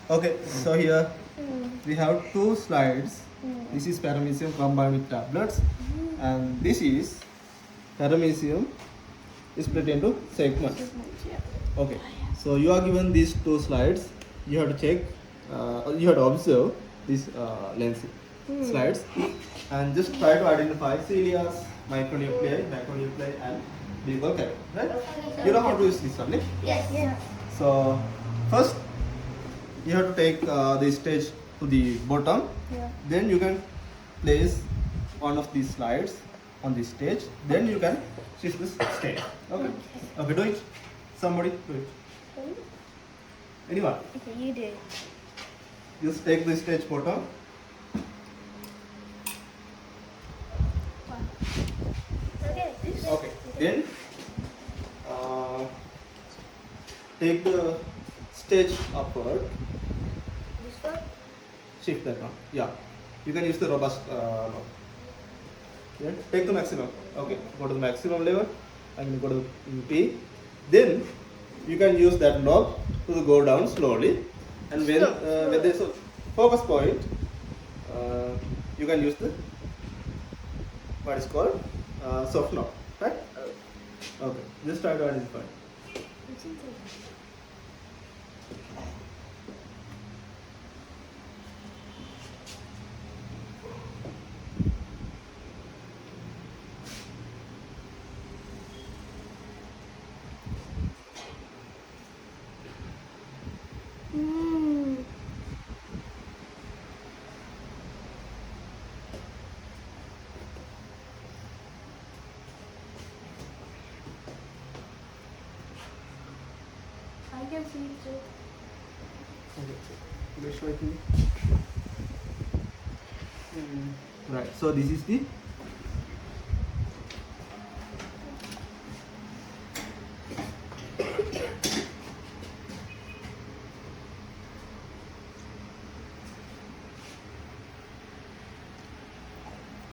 Okay, so here we have two slides. This is paramecium combined with tablets, and this is paramecium split into segments. Okay, so you are given these two slides. You have to check, you have to observe these lens slides, and just try to identify cilias, micronuclei, macronuclei, and buccal cavity. Right? You know how to use this one, Yes. Yeah. so first you have to take the stage to the bottom. Yeah. Then you can place one of these slides on the stage. Then you can shift this stage. Okay. Okay, do it. Somebody do it. Anyone? Okay, you do. Just take the stage bottom. Okay. Okay. Then take the stage upward. This one? Shift that one. Yeah. You can use the robust knob. Yeah. Take the maximum. Okay. Go to the maximum level and go to P. Then you can use that knob to go down slowly. And when there's a focus point, you can use the what is called soft knob. Right? Okay. Just try to identify. I can see it too. Okay. Let's show it to you. Right. So this is the